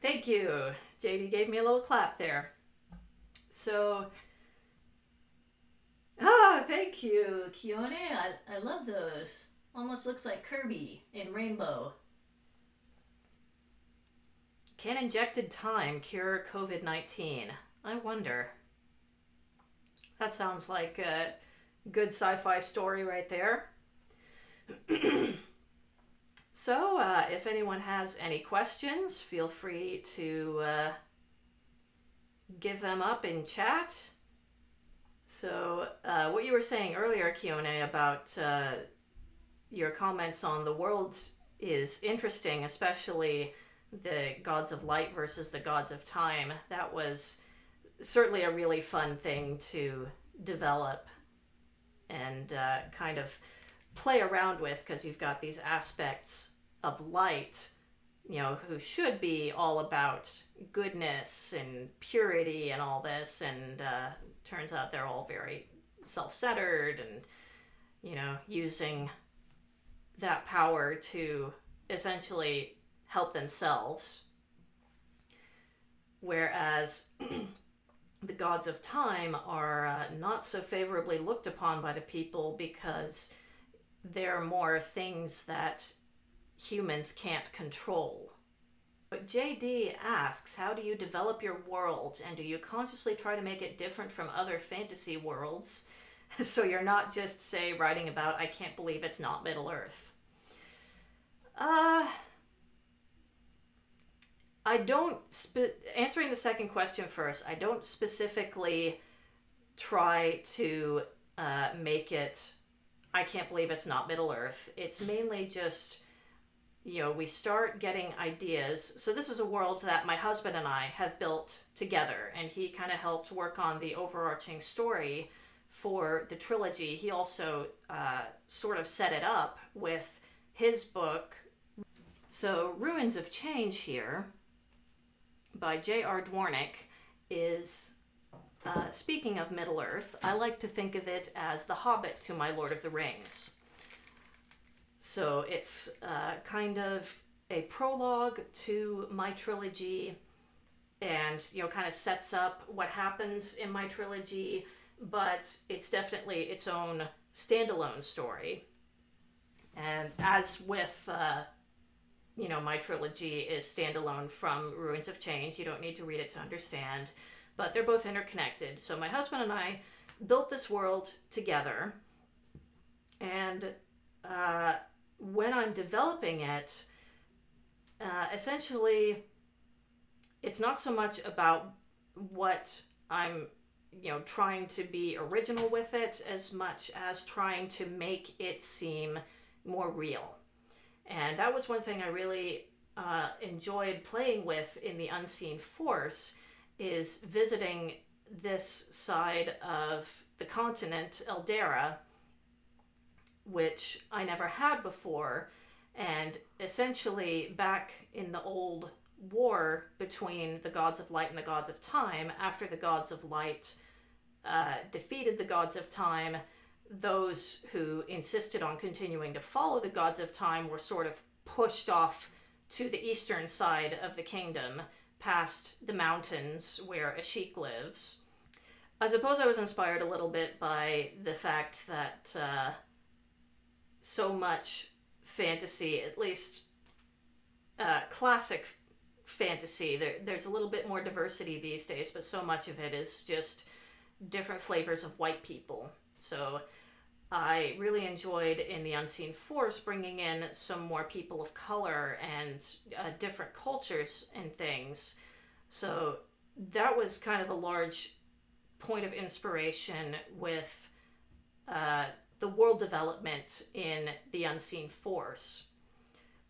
Thank you. JD gave me a little clap there. So, thank you, Kione. I love those. Almost looks like Kirby in Rainbow. Can injected time cure COVID-19? I wonder. That sounds like a good sci-fi story right there. So, if anyone has any questions, feel free to give them up in chat. So, what you were saying earlier, Kione, about your comments on the world is interesting, especially the gods of light versus the gods of time. That was certainly a really fun thing to develop and kind of play around with, because you've got these aspects of light, who should be all about goodness and purity and all this, and turns out they're all very self-centered and, using that power to essentially help themselves. Whereas the gods of time are not so favorably looked upon by the people because they're more things that humans can't control. But JD asks, how do you develop your world, and do you consciously try to make it different from other fantasy worlds so you're not just, say, writing about I can't believe it's not Middle Earth? I don't, answering the second question first, I don't specifically try to make it I can't believe it's not Middle Earth. It's mainly just, we start getting ideas. So this is a world that my husband and I have built together, and he kind of helped work on the overarching story for the trilogy. He also sort of set it up with his book. So Ruins of Change here by J.R. Dwornik is, speaking of Middle Earth, I like to think of it as The Hobbit to my Lord of the Rings. So it's kind of a prologue to my trilogy, and kind of sets up what happens in my trilogy, but it's definitely its own standalone story. And as with my trilogy is standalone from Ruins of Change, you don't need to read it to understand, but they're both interconnected. So my husband and I built this world together, and when I'm developing it, essentially, it's not so much about what I'm, trying to be original with it, as much as trying to make it seem more real. And that was one thing I really enjoyed playing with in the Unseen Force, is visiting this side of the continent, Eldera, which I never had before. And essentially, back in the old war between the gods of light and the gods of time, after the gods of light defeated the gods of time, those who insisted on continuing to follow the gods of time were sort of pushed off to the eastern side of the kingdom, past the mountains where Ashik lives. I suppose I was inspired a little bit by the fact that so much fantasy, at least classic fantasy, there's a little bit more diversity these days, but so much of it is just different flavors of white people. So I really enjoyed in the Unseen Force bringing in some more people of color and different cultures and things. So that was kind of a large point of inspiration with the world development in the Unseen Force.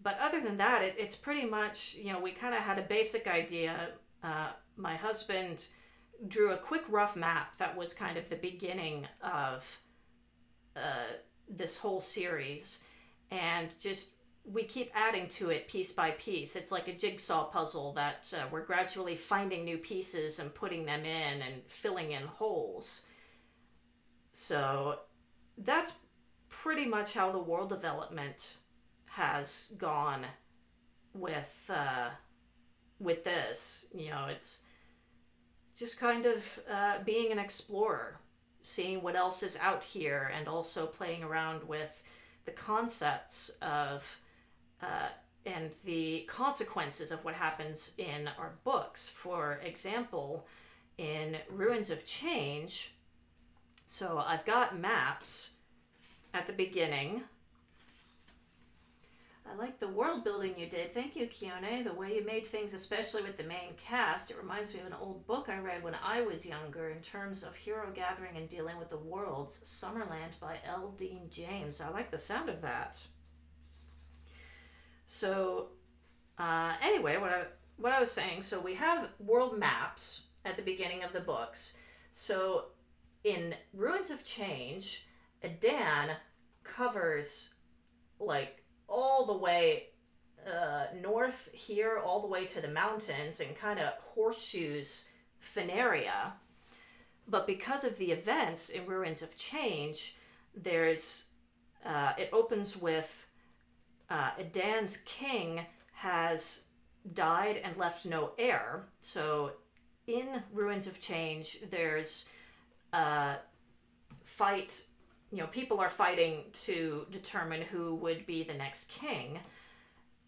But other than that, it's pretty much, we kind of had a basic idea. My husband drew a quick rough map that was kind of the beginning of this whole series, and just we keep adding to it piece by piece. It's like a jigsaw puzzle that we're gradually finding new pieces and putting them in and filling in holes. So that's pretty much how the world development has gone with with this. You know, it's just kind of being an explorer, seeing what else is out here, and also playing around with the concepts of and the consequences of what happens in our books. For example, in Ruins of Change, so I've got maps at the beginning. I like the world building you did. Thank you, Kione. The way you made things, especially with the main cast, it reminds me of an old book I read when I was younger in terms of hero gathering and dealing with the worlds. Summerland by L. Dean James. I like the sound of that. So, anyway, what I was saying, so we have world maps at the beginning of the books. So, in Ruins of Change, Adan covers, like, all the way north here, all the way to the mountains, and kind of horseshoes Fenaria. But because of the events in Ruins of Change, there's it opens with Adan's king has died and left no heir. So in Ruins of Change, there's fight. You know, people are fighting to determine who would be the next king.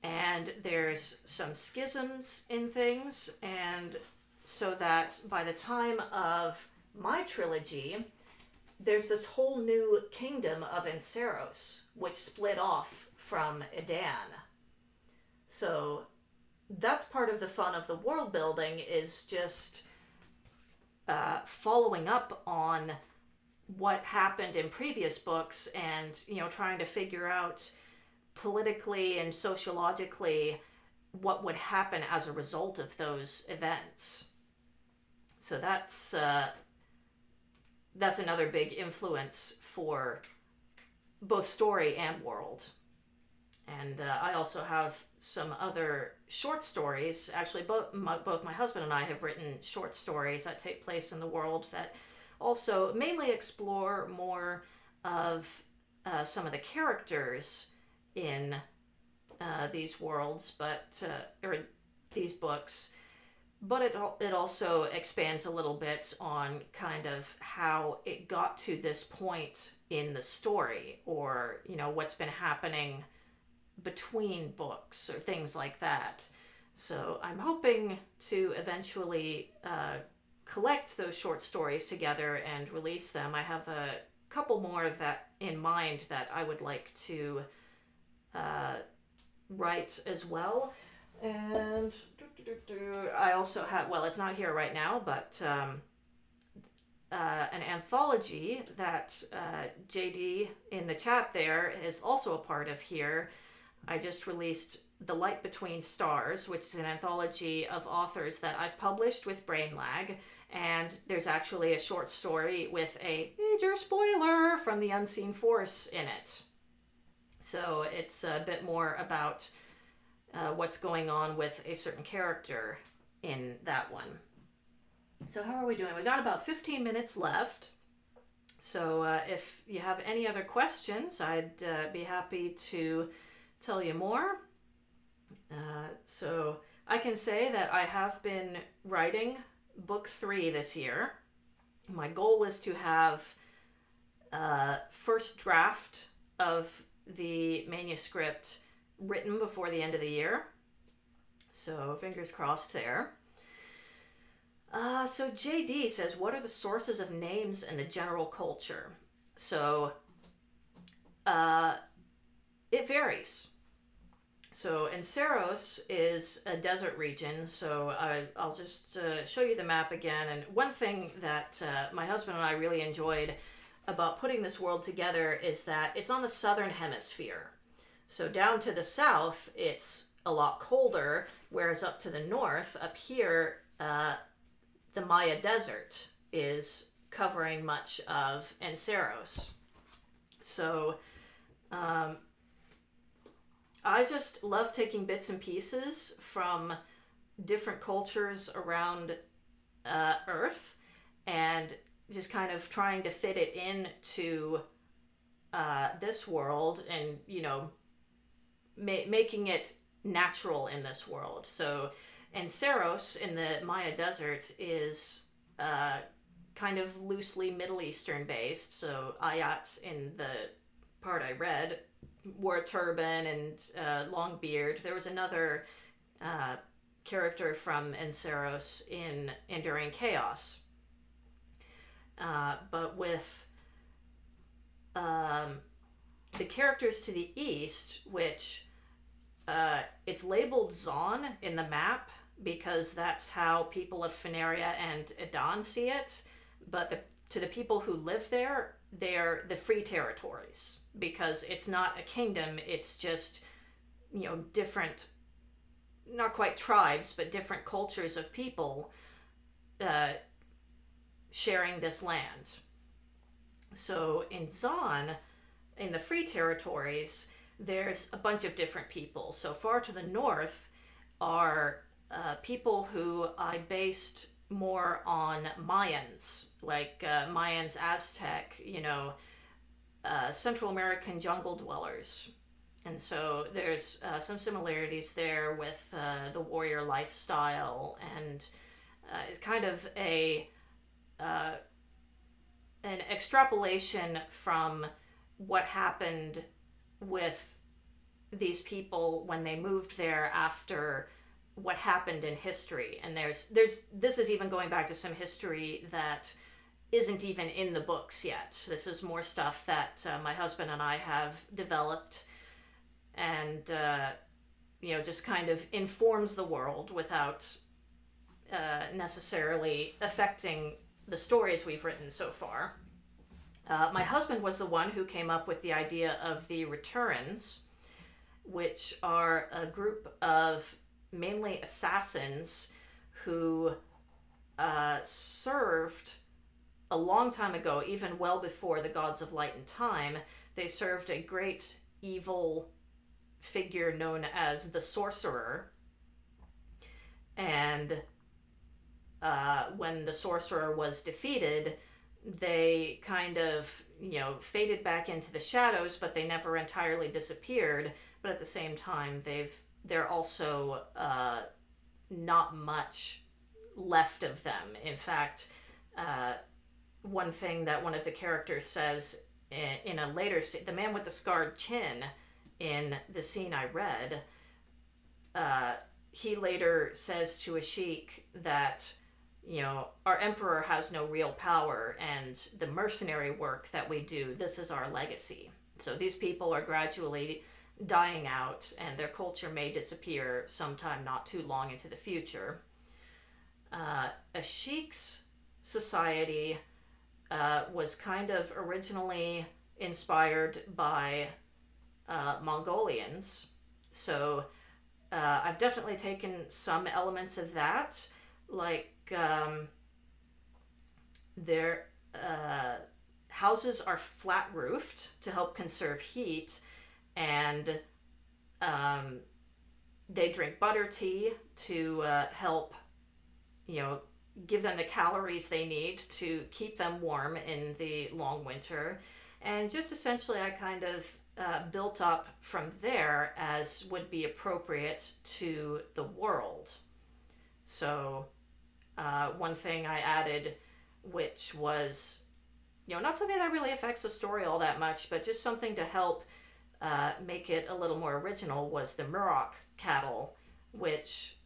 And there's some schisms in things. And so that by the time of my trilogy, there's this whole new kingdom of Enceros, which split off from Adan. So that's part of the fun of the world building, is just following up on what happened in previous books, and, you know, trying to figure out politically and sociologically what would happen as a result of those events. So that's another big influence for both story and world. And I also have some other short stories. Actually, both my husband and I have written short stories that take place in the world that also mainly explore more of some of the characters in these worlds, or these books. But it also expands a little bit on kind of how it got to this point in the story, or, you know, what's been happening between books or things like that. So I'm hoping to eventually collect those short stories together and release them. I have a couple more of that in mind that I would like to write as well. And I also have, well, it's not here right now, but an anthology that JD in the chat there is also a part of here. I just released The Light Between Stars, which is an anthology of authors that I've published with Brain Lag. And there's actually a short story with a major spoiler from the Unseen Force in it. So it's a bit more about what's going on with a certain character in that one. So how are we doing? We got about 15 minutes left. So if you have any other questions, I'd be happy to tell you more. So I can say that I have been writing book 3 this year. My goal is to have first draft of the manuscript written before the end of the year. So fingers crossed there. So JD says, what are the sources of names in the general culture? So it varies. So Enceros is a desert region, so I'll just show you the map again. And one thing that my husband and I really enjoyed about putting this world together is that it's on the southern hemisphere. So down to the south, it's a lot colder, whereas up to the north, up here, the Maya Desert is covering much of Enceros. So I just love taking bits and pieces from different cultures around Earth and just kind of trying to fit it into this world, and, you know, making it natural in this world. So And Saros in the Maya Desert is kind of loosely Middle Eastern based. So Ayat, in the part I read, wore a turban and long beard. There was another character from Enceros in Enduring Chaos. But with the characters to the east, which it's labeled Zon in the map because that's how people of Fenaria and Edan see it. But to the people who live there, they're the free territories because it's not a kingdom. It's just, different, not quite tribes, but different cultures of people sharing this land. So in Zon, in the free territories, there's a bunch of different people. So far to the north are people who I based more on Mayans, like Mayans, Aztec, Central American jungle dwellers. And so there's some similarities there with the warrior lifestyle, and it's kind of an extrapolation from what happened with these people when they moved there after what happened in history. And this is even going back to some history that isn't even in the books yet. This is more stuff that my husband and I have developed, and just kind of informs the world without necessarily affecting the stories we've written so far. My husband was the one who came up with the idea of the Returns, which are a group of mainly assassins who served a long time ago, even well before the gods of light and time. They served a great evil figure known as the Sorcerer. And when the Sorcerer was defeated, they kind of, faded back into the shadows, but they never entirely disappeared. But at the same time, they're also not much left of them. In fact, one thing that one of the characters says in a later scene, the man with the scarred chin in the scene I read, he later says to Ashik that, our emperor has no real power, and the mercenary work that we do, this is our legacy. So these people are gradually dying out, and their culture may disappear sometime not too long into the future. Ashik's society was kind of originally inspired by Mongolians. So I've definitely taken some elements of that, like their houses are flat roofed to help conserve heat, and they drink butter tea to help, give them the calories they need to keep them warm in the long winter. And just essentially I kind of built up from there as would be appropriate to the world. So one thing I added, which was, not something that really affects the story all that much, but just something to help make it a little more original, was the Murok cattle, which,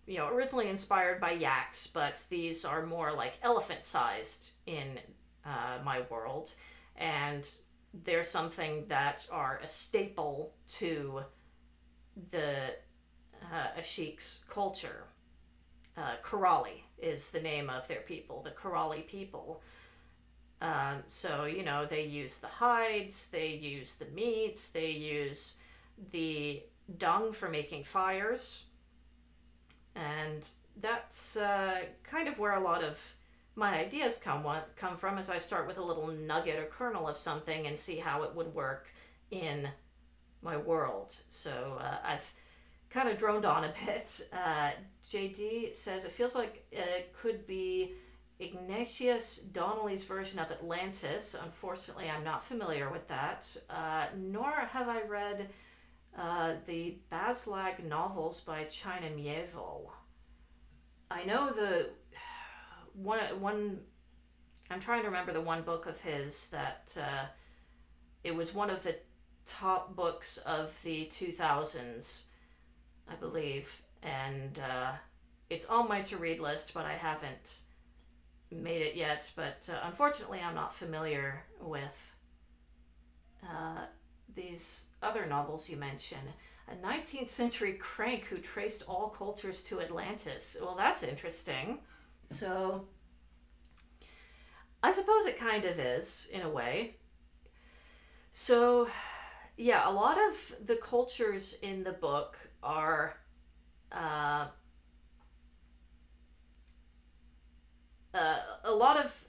originally inspired by yaks, but these are more like elephant-sized in my world. And they're something that are a staple to the Ashik's culture. Karali is the name of their people, the Karali people. So, they use the hides, they use the meat, they use the dung for making fires. And that's kind of where a lot of my ideas come from, as I start with a little nugget or kernel of something and see how it would work in my world. So I've kind of droned on a bit. JD says it feels like it could be Ignatius Donnelly's version of Atlantis. Unfortunately, I'm not familiar with that, nor have I read The Baslag novels by China Miéville. I know the one. I'm trying to remember the one book of his that it was one of the top books of the 2000s, I believe, and it's on my to-read list, but I haven't made it yet. But unfortunately, I'm not familiar with these other novels you mentioned. A 19th century crank who traced all cultures to Atlantis. Well, that's interesting. So, I suppose it kind of is, in a way. So, yeah, a lot of the cultures in the book are uh, a lot of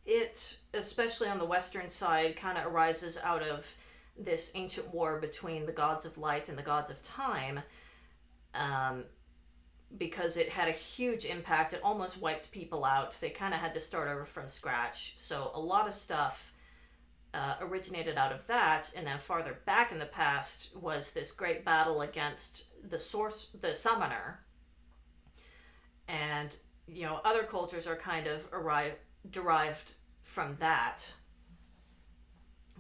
it, especially on the western side, kind of arises out of this ancient war between the gods of light and the gods of time, um, because it had a huge impact. It almost wiped people out. They kind of had to start over from scratch. So a lot of stuff originated out of that, and then farther back in the past was this great battle against the summoner, and other cultures are kind of derived from that.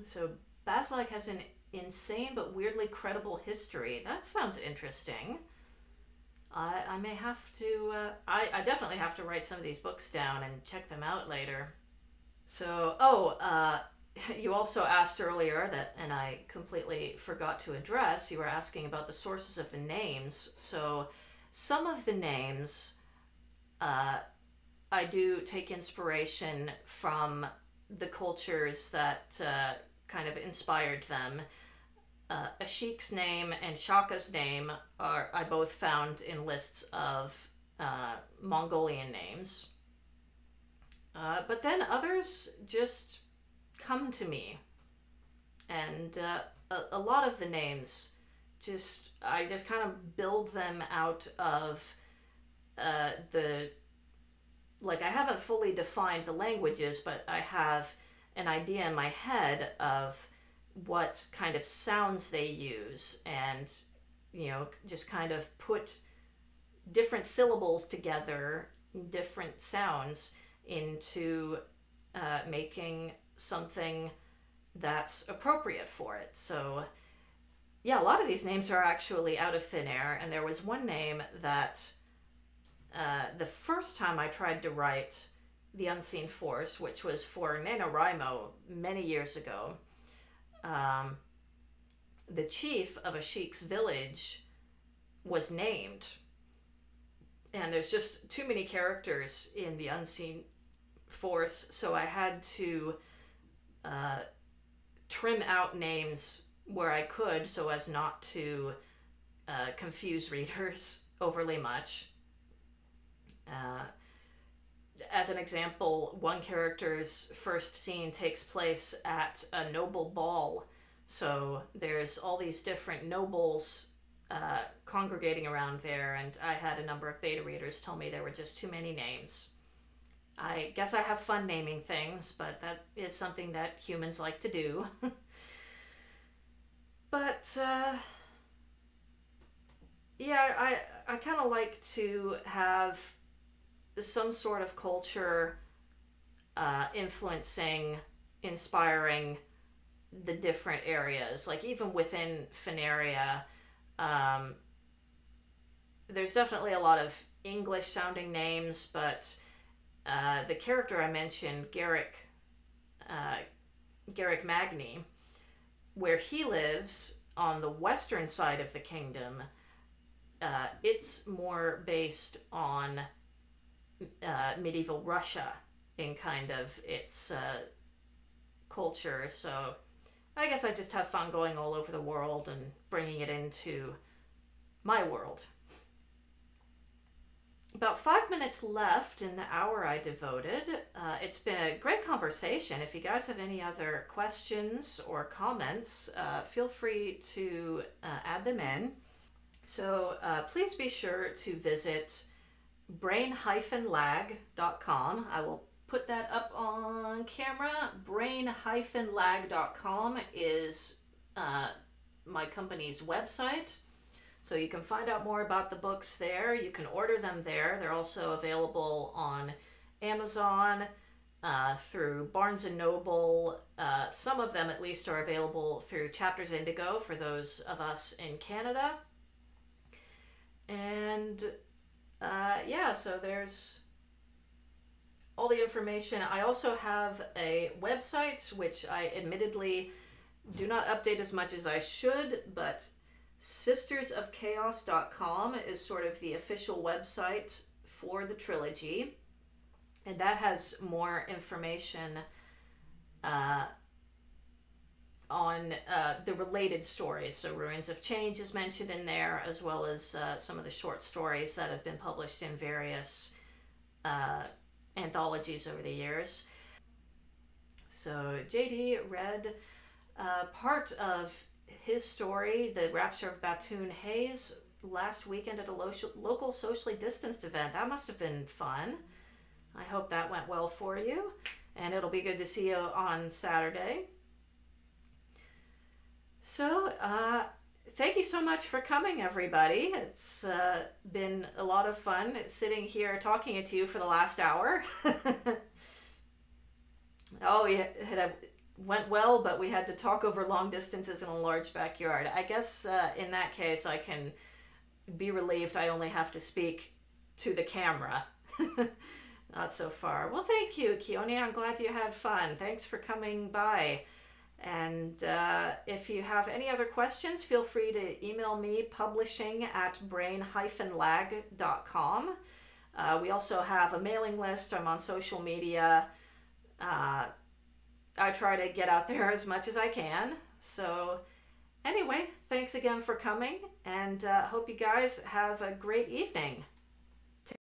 So Baslag has an insane but weirdly credible history. That sounds interesting. I may have to. I definitely have to write some of these books down and check them out later. So, you also asked earlier that, and I completely forgot to address. You were asking about the sources of the names. So, some of the names, I do take inspiration from the cultures that kind of inspired them. Ashik's name and Shaka's name I both found in lists of Mongolian names. But then others just come to me. And a lot of the names, I just kind of build them out of I haven't fully defined the languages, but I have an idea in my head of what kind of sounds they use, and just kind of put different syllables together, different sounds, into making something that's appropriate for it. So yeah, a lot of these names are actually out of thin air, and there was one name that the first time I tried to write The Unseen Force, which was for NaNoWriMo many years ago, the chief of Ashik's village was named. And there's just too many characters in The Unseen Force, so I had to trim out names where I could so as not to confuse readers overly much. As an example, one character's first scene takes place at a noble ball. So there's all these different nobles congregating around there, and I had a number of beta readers tell me there were just too many names. I guess I have fun naming things, but that is something that humans like to do. But yeah, I kind of like to have some sort of culture influencing, inspiring the different areas. Like even within Fenaria, there's definitely a lot of English sounding names, but the character I mentioned, Garrick Magni, where he lives on the western side of the kingdom, it's more based on medieval Russia in kind of its culture. So I guess I just have fun going all over the world and bringing it into my world. About 5 minutes left in the hour I devoted. It's been a great conversation. If you guys have any other questions or comments, feel free to add them in. So please be sure to visit brain-lag.com. I will put that up on camera. Brain-lag.com is my company's website. So you can find out more about the books there. You can order them there. They're also available on Amazon, through Barnes & Noble. Some of them at least are available through Chapters Indigo for those of us in Canada. And yeah, so there's all the information. I also have a website, which I admittedly do not update as much as I should, but sistersofchaos.com is sort of the official website for the trilogy. And that has more information on the related stories. So Ruins of Change is mentioned in there, as well as some of the short stories that have been published in various anthologies over the years. So JD read part of his story, The Rapture of Batoon Hayes, last weekend at a local socially distanced event. That must have been fun. I hope that went well for you, and it'll be good to see you on Saturday. So, thank you so much for coming, everybody. It's been a lot of fun sitting here talking to you for the last hour. Oh, it went well, but we had to talk over long distances in a large backyard. I guess in that case, I can be relieved I only have to speak to the camera. Not so far. Well, thank you, Keone. I'm glad you had fun. Thanks for coming by. And if you have any other questions, feel free to email me, publishing@brain-lag.com. We also have a mailing list. I'm on social media. I try to get out there as much as I can. So anyway, thanks again for coming, and hope you guys have a great evening.